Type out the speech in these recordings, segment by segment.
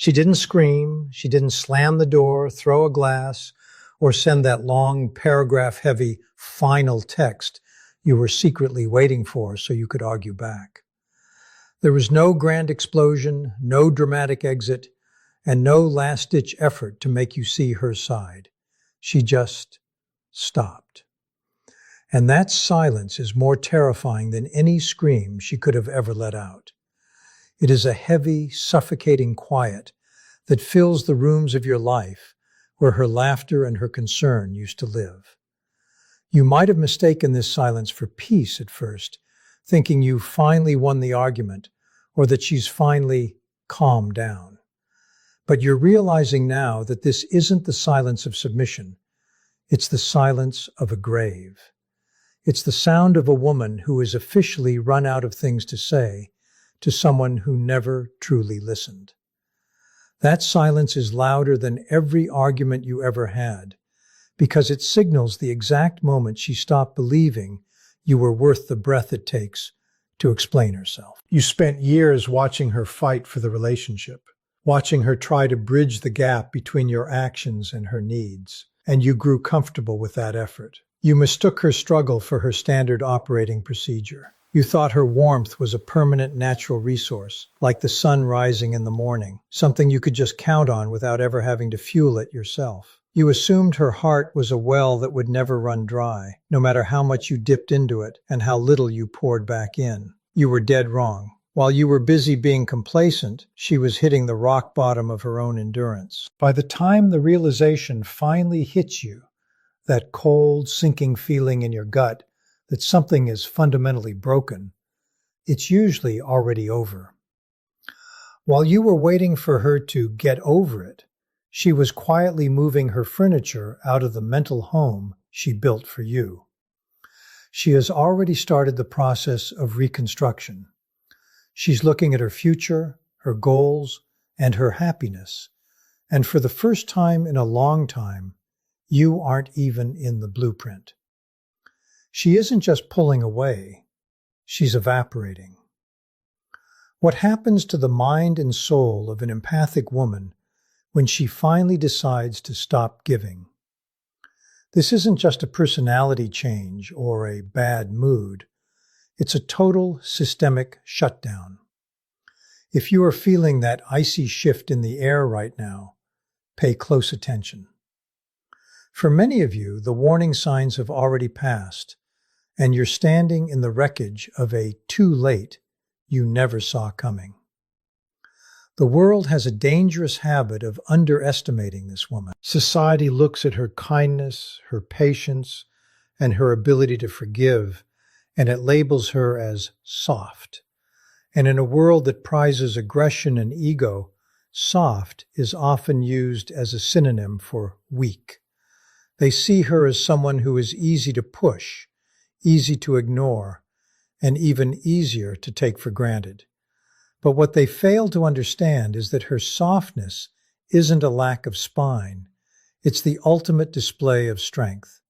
She didn't scream, she didn't slam the door, throw a glass, or send that long, paragraph-heavy final text you were secretly waiting for so you could argue back. There was no grand explosion, no dramatic exit, and no last-ditch effort to make you see her side. She just stopped. And that silence is more terrifying than any scream she could have ever let out. It is a heavy, suffocating quiet that fills the rooms of your life where her laughter and her concern used to live. You might have mistaken this silence for peace at first, thinking you finally won the argument or that she's finally calmed down. But you're realizing now that this isn't the silence of submission. It's the silence of a grave. It's the sound of a woman who has officially run out of things to say to someone who never truly listened. That silence is louder than every argument you ever had, because it signals the exact moment she stopped believing you were worth the breath it takes to explain herself. You spent years watching her fight for the relationship, watching her try to bridge the gap between your actions and her needs, and you grew comfortable with that effort. You mistook her struggle for her standard operating procedure. You thought her warmth was a permanent natural resource, like the sun rising in the morning, something you could just count on without ever having to fuel it yourself. You assumed her heart was a well that would never run dry, no matter how much you dipped into it and how little you poured back in. You were dead wrong. While you were busy being complacent, she was hitting the rock bottom of her own endurance. By the time the realization finally hits you, that cold, sinking feeling in your gut that something is fundamentally broken, it's usually already over. While you were waiting for her to get over it, she was quietly moving her furniture out of the mental home she built for you. She has already started the process of reconstruction. She's looking at her future, her goals, and her happiness. And for the first time in a long time, you aren't even in the blueprint. She isn't just pulling away, she's evaporating. What happens to the mind and soul of an empathic woman when she finally decides to stop giving? This isn't just a personality change or a bad mood. It's a total systemic shutdown. If you are feeling that icy shift in the air right now, pay close attention. For many of you, the warning signs have already passed, and you're standing in the wreckage of a too late you never saw coming. The world has a dangerous habit of underestimating this woman. Society looks at her kindness, her patience, and her ability to forgive, and it labels her as soft. And in a world that prizes aggression and ego, soft is often used as a synonym for weak. They see her as someone who is easy to push, easy to ignore, and even easier to take for granted. But what they fail to understand is that her softness isn't a lack of spine. It's the ultimate display of strength.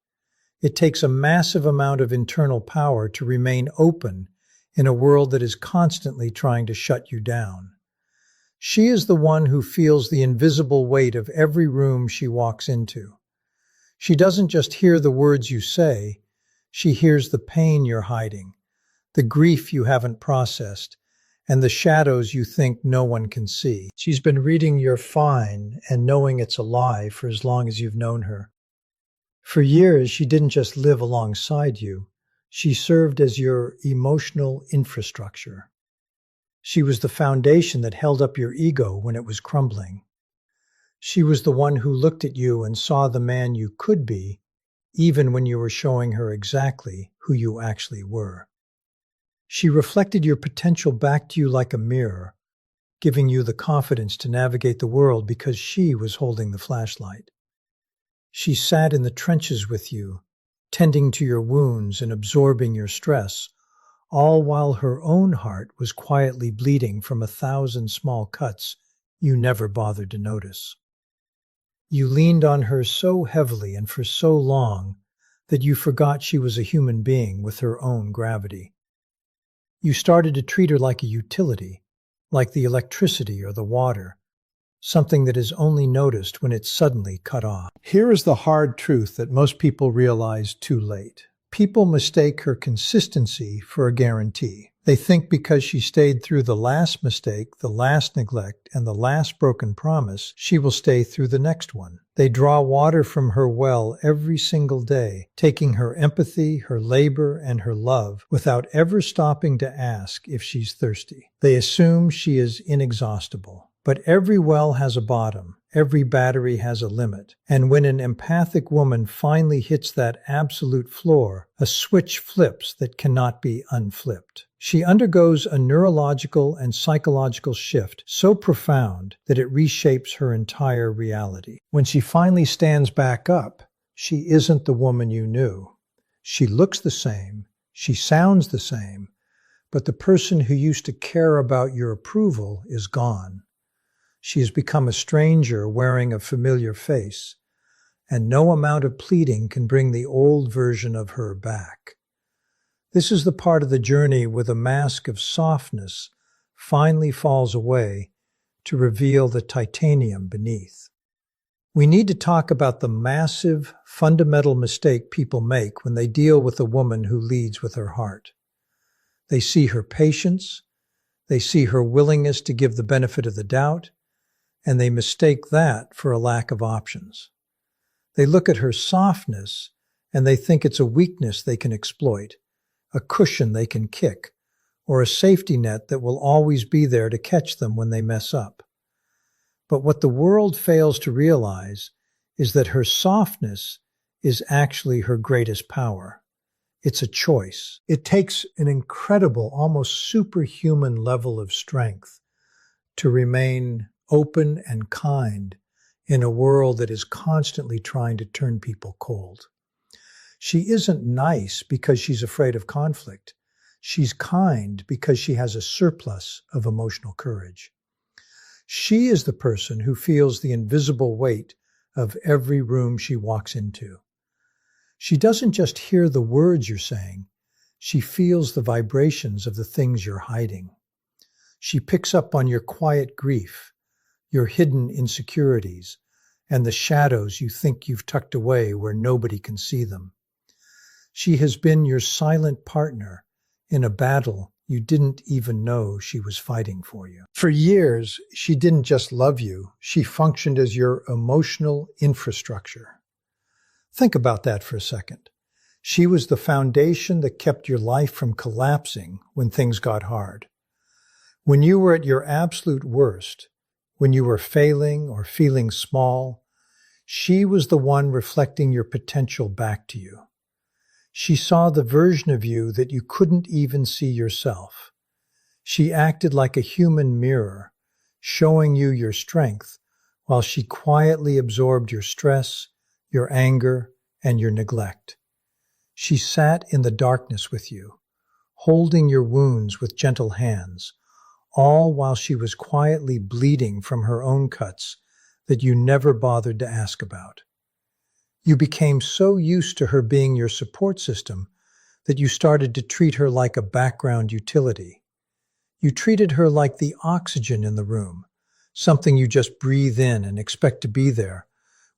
It takes a massive amount of internal power to remain open in a world that is constantly trying to shut you down. She is the one who feels the invisible weight of every room she walks into. She doesn't just hear the words you say, she hears the pain you're hiding, the grief you haven't processed, and the shadows you think no one can see. She's been reading you're fine and knowing it's a lie for as long as you've known her. For years, she didn't just live alongside you. She served as your emotional infrastructure. She was the foundation that held up your ego when it was crumbling. She was the one who looked at you and saw the man you could be, even when you were showing her exactly who you actually were. She reflected your potential back to you like a mirror, giving you the confidence to navigate the world because she was holding the flashlight. She sat in the trenches with you, tending to your wounds and absorbing your stress, all while her own heart was quietly bleeding from 1,000 small cuts you never bothered to notice. You leaned on her so heavily and for so long that you forgot she was a human being with her own gravity. You started to treat her like a utility, like the electricity or the water, something that is only noticed when it's suddenly cut off. Here is the hard truth that most people realize too late. People mistake her consistency for a guarantee. They think because she stayed through the last mistake, the last neglect, and the last broken promise, she will stay through the next one. They draw water from her well every single day, taking her empathy, her labor, and her love without ever stopping to ask if she's thirsty. They assume she is inexhaustible. But every well has a bottom. Every battery has a limit. And when an empathic woman finally hits that absolute floor, a switch flips that cannot be unflipped. She undergoes a neurological and psychological shift so profound that it reshapes her entire reality. When she finally stands back up, she isn't the woman you knew. She looks the same, she sounds the same, but the person who used to care about your approval is gone. She has become a stranger wearing a familiar face, and no amount of pleading can bring the old version of her back. This is the part of the journey where the mask of softness finally falls away to reveal the titanium beneath. We need to talk about the massive, fundamental mistake people make when they deal with a woman who leads with her heart. They see her patience, they see her willingness to give the benefit of the doubt, and they mistake that for a lack of options. They look at her softness and they think it's a weakness they can exploit, a cushion they can kick, or a safety net that will always be there to catch them when they mess up. But what the world fails to realize is that her softness is actually her greatest power. It's a choice. It takes an incredible, almost superhuman level of strength to remain open and kind in a world that is constantly trying to turn people cold. She isn't nice because she's afraid of conflict. She's kind because she has a surplus of emotional courage. She is the person who feels the invisible weight of every room she walks into. She doesn't just hear the words you're saying, she feels the vibrations of the things you're hiding. She picks up on your quiet grief, your hidden insecurities, and the shadows you think you've tucked away where nobody can see them. She has been your silent partner in a battle you didn't even know she was fighting for you. For years, she didn't just love you, she functioned as your emotional infrastructure. Think about that for a second. She was the foundation that kept your life from collapsing when things got hard. When you were at your absolute worst, when you were failing or feeling small, she was the one reflecting your potential back to you. She saw the version of you that you couldn't even see yourself. She acted like a human mirror, showing you your strength, while she quietly absorbed your stress, your anger, and your neglect. She sat in the darkness with you, holding your wounds with gentle hands, all while she was quietly bleeding from her own cuts that you never bothered to ask about. You became so used to her being your support system that you started to treat her like a background utility. You treated her like the oxygen in the room, something you just breathe in and expect to be there,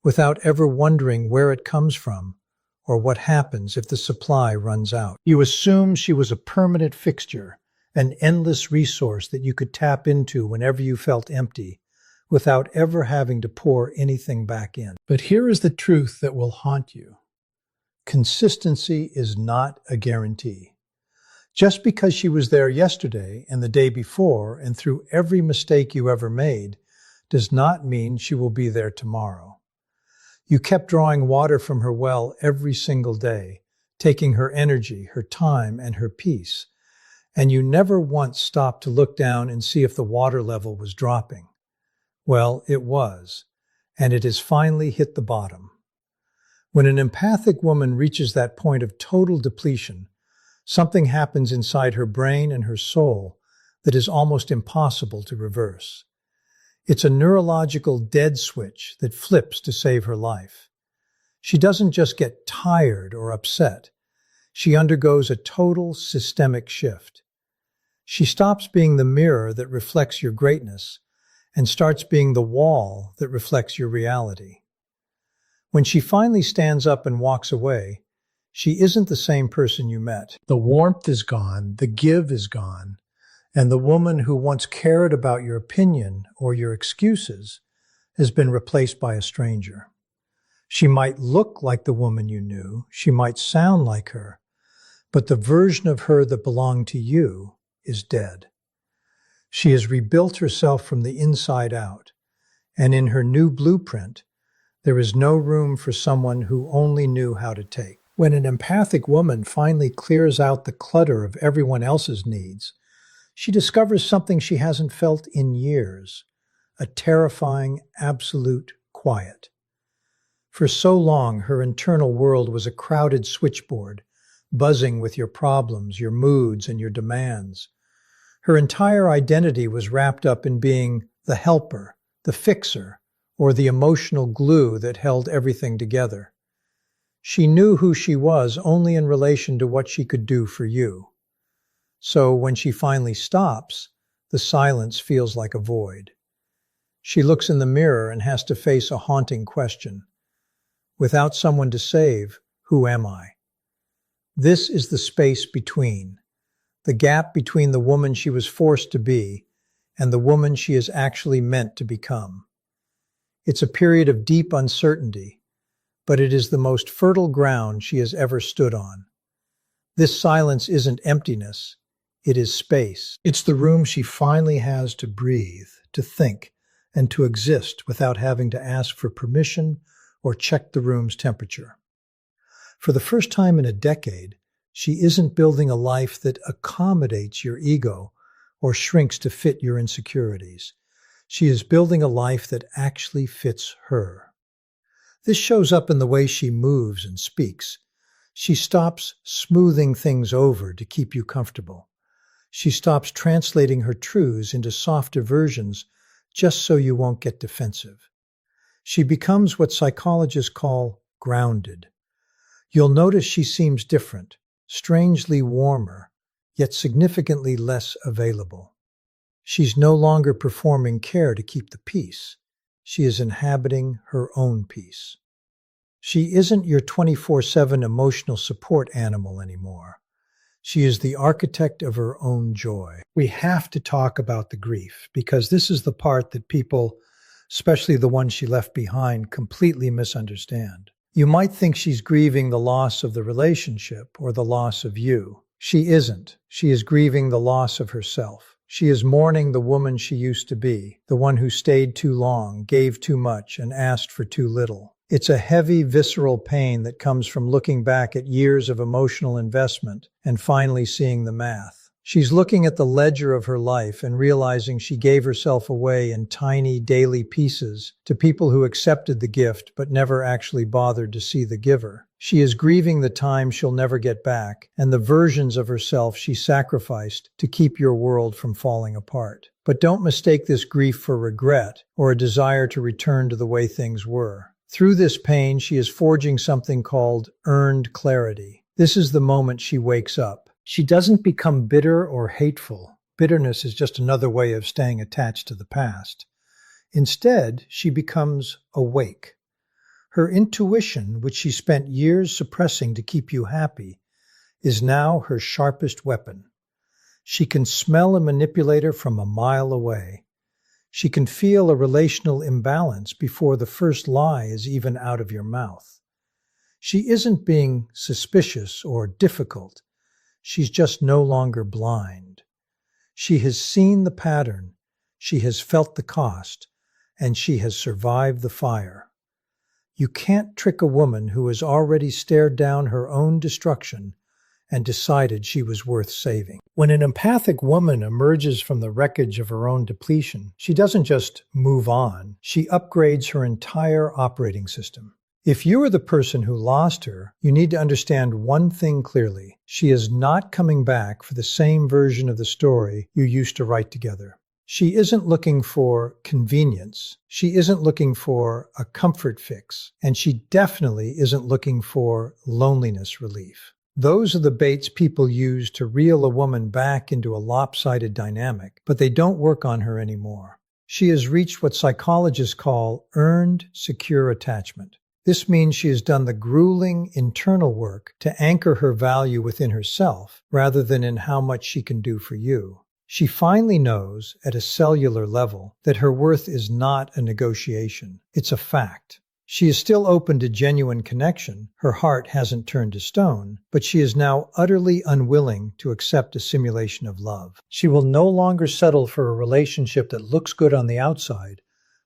without ever wondering where it comes from or what happens if the supply runs out. You assumed she was a permanent fixture, an endless resource that you could tap into whenever you felt empty, without ever having to pour anything back in. But here is the truth that will haunt you. Consistency is not a guarantee. Just because she was there yesterday and the day before and through every mistake you ever made does not mean she will be there tomorrow. You kept drawing water from her well every single day, taking her energy, her time, and her peace, and you never once stopped to look down and see if the water level was dropping. Well, it was, and it has finally hit the bottom. When an empathic woman reaches that point of total depletion, something happens inside her brain and her soul that is almost impossible to reverse. It's a neurological dead switch that flips to save her life. She doesn't just get tired or upset. She undergoes a total systemic shift. She stops being the mirror that reflects your greatness and starts being the wall that reflects your reality. When she finally stands up and walks away, she isn't the same person you met. The warmth is gone, the give is gone, and the woman who once cared about your opinion or your excuses has been replaced by a stranger. She might look like the woman you knew, she might sound like her, but the version of her that belonged to you is dead. She has rebuilt herself from the inside out, and in her new blueprint, there is no room for someone who only knew how to take. When an empathic woman finally clears out the clutter of everyone else's needs, she discovers something she hasn't felt in years, a terrifying, absolute quiet. For so long, her internal world was a crowded switchboard, buzzing with your problems, your moods, and your demands. Her entire identity was wrapped up in being the helper, the fixer, or the emotional glue that held everything together. She knew who she was only in relation to what she could do for you. So when she finally stops, the silence feels like a void. She looks in the mirror and has to face a haunting question. Without someone to save, who am I? This is the space between, the gap between the woman she was forced to be and the woman she is actually meant to become. It's a period of deep uncertainty, but it is the most fertile ground she has ever stood on. This silence isn't emptiness, it is space. It's the room she finally has to breathe, to think, and to exist without having to ask for permission or check the room's temperature. For the first time in a decade, she isn't building a life that accommodates your ego or shrinks to fit your insecurities. She is building a life that actually fits her. This shows up in the way she moves and speaks. She stops smoothing things over to keep you comfortable. She stops translating her truths into softer versions just so you won't get defensive. She becomes what psychologists call grounded. You'll notice she seems different, strangely warmer, yet significantly less available. She's no longer performing care to keep the peace. She is inhabiting her own peace. She isn't your 24/7 emotional support animal anymore. She is the architect of her own joy. We have to talk about the grief, because this is the part that people, especially the ones she left behind, completely misunderstand. You might think she's grieving the loss of the relationship or the loss of you. She isn't. She is grieving the loss of herself. She is mourning the woman she used to be, the one who stayed too long, gave too much, and asked for too little. It's a heavy, visceral pain that comes from looking back at years of emotional investment and finally seeing the math. She's looking at the ledger of her life and realizing she gave herself away in tiny, daily pieces to people who accepted the gift but never actually bothered to see the giver. She is grieving the time she'll never get back and the versions of herself she sacrificed to keep your world from falling apart. But don't mistake this grief for regret or a desire to return to the way things were. Through this pain, she is forging something called earned clarity. This is the moment she wakes up. She doesn't become bitter or hateful. Bitterness is just another way of staying attached to the past. Instead, she becomes awake. Her intuition, which she spent years suppressing to keep you happy, is now her sharpest weapon. She can smell a manipulator from a mile away. She can feel a relational imbalance before the first lie is even out of your mouth. She isn't being suspicious or difficult. She's just no longer blind. She has seen the pattern, she has felt the cost, and she has survived the fire. You can't trick a woman who has already stared down her own destruction and decided she was worth saving. When an empathic woman emerges from the wreckage of her own depletion, she doesn't just move on, she upgrades her entire operating system. If you are the person who lost her, you need to understand one thing clearly. She is not coming back for the same version of the story you used to write together. She isn't looking for convenience. She isn't looking for a comfort fix. And she definitely isn't looking for loneliness relief. Those are the baits people use to reel a woman back into a lopsided dynamic, but they don't work on her anymore. She has reached what psychologists call earned secure attachment. This means she has done the grueling internal work to anchor her value within herself rather than in how much she can do for you. She finally knows, at a cellular level, that her worth is not a negotiation. It's a fact. She is still open to genuine connection. Her heart hasn't turned to stone, but she is now utterly unwilling to accept a simulation of love. She will no longer settle for a relationship that looks good on the outside,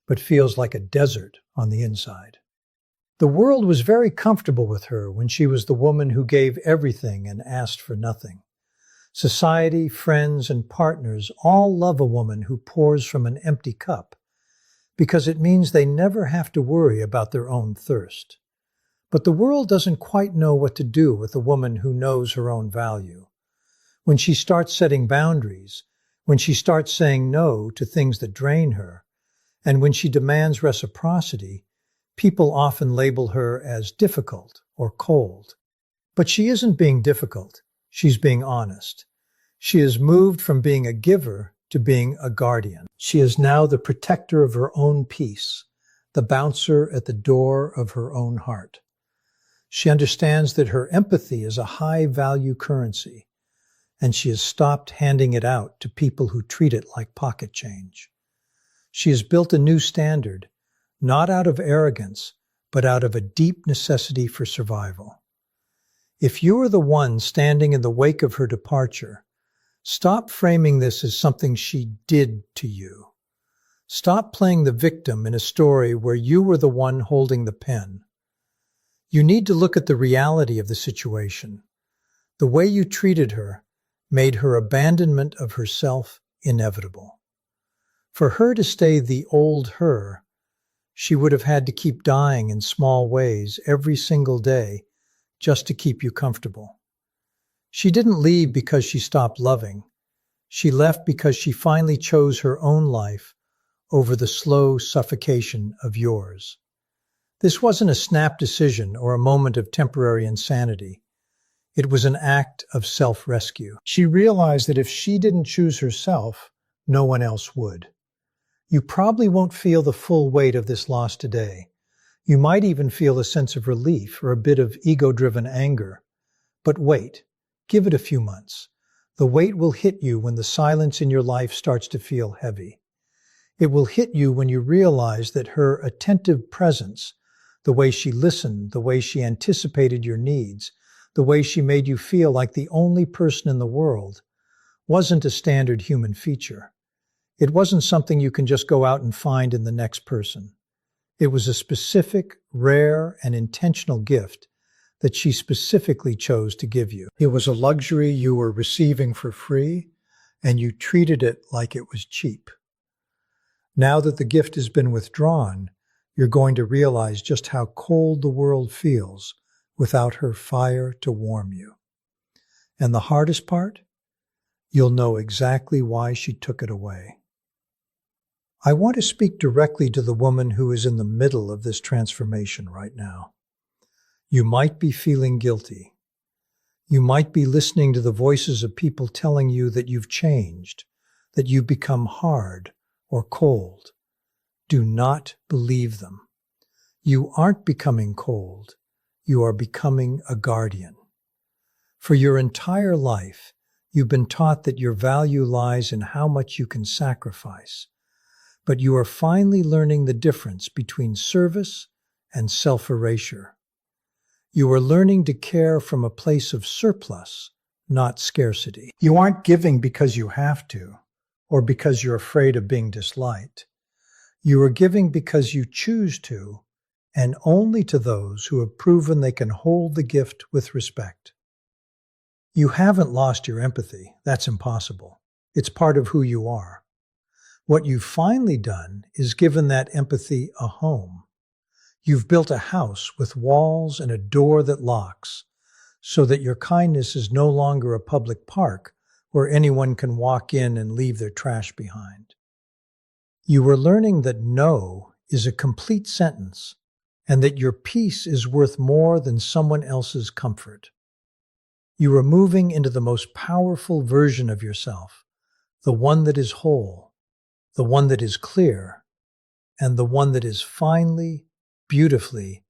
but feels like a desert on the inside. The world was very comfortable with her when she was the woman who gave everything and asked for nothing. Society, friends, and partners all love a woman who pours from an empty cup, because it means they never have to worry about their own thirst. But the world doesn't quite know what to do with a woman who knows her own value. When she starts setting boundaries, when she starts saying no to things that drain her, and when she demands reciprocity, people often label her as difficult or cold. But she isn't being difficult, she's being honest. She has moved from being a giver to being a guardian. She is now the protector of her own peace, the bouncer at the door of her own heart. She understands that her empathy is a high-value currency, and she has stopped handing it out to people who treat it like pocket change. She has built a new standard, not out of arrogance, but out of a deep necessity for survival. If you are the one standing in the wake of her departure, stop framing this as something she did to you. Stop playing the victim in a story where you were the one holding the pen. You need to look at the reality of the situation. The way you treated her made her abandonment of herself inevitable. For her to stay the old her, she would have had to keep dying in small ways every single day just to keep you comfortable. She didn't leave because she stopped loving. She left because she finally chose her own life over the slow suffocation of yours. This wasn't a snap decision or a moment of temporary insanity. It was an act of self-rescue. She realized that if she didn't choose herself, no one else would. You probably won't feel the full weight of this loss today. You might even feel a sense of relief or a bit of ego-driven anger. But wait. Give it a few months. The weight will hit you when the silence in your life starts to feel heavy. It will hit you when you realize that her attentive presence, the way she listened, the way she anticipated your needs, the way she made you feel like the only person in the world, wasn't a standard human feature. It wasn't something you can just go out and find in the next person. It was a specific, rare, and intentional gift that she specifically chose to give you. It was a luxury you were receiving for free, and you treated it like it was cheap. Now that the gift has been withdrawn, you're going to realize just how cold the world feels without her fire to warm you. And the hardest part? You'll know exactly why she took it away. I want to speak directly to the woman who is in the middle of this transformation right now. You might be feeling guilty. You might be listening to the voices of people telling you that you've changed, that you've become hard or cold. Do not believe them. You aren't becoming cold. You are becoming a guardian. For your entire life, you've been taught that your value lies in how much you can sacrifice. But you are finally learning the difference between service and self-erasure. You are learning to care from a place of surplus, not scarcity. You aren't giving because you have to, or because you're afraid of being disliked. You are giving because you choose to, and only to those who have proven they can hold the gift with respect. You haven't lost your empathy. That's impossible. It's part of who you are. What you've finally done is given that empathy a home. You've built a house with walls and a door that locks, so that your kindness is no longer a public park where anyone can walk in and leave their trash behind. You are learning that no is a complete sentence, and that your peace is worth more than someone else's comfort. You are moving into the most powerful version of yourself, the one that is whole, the one that is clear, and the one that is finely, beautifully,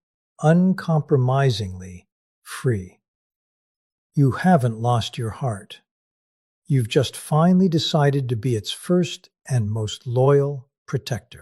uncompromisingly free. You haven't lost your heart. You've just finally decided to be its first and most loyal protector.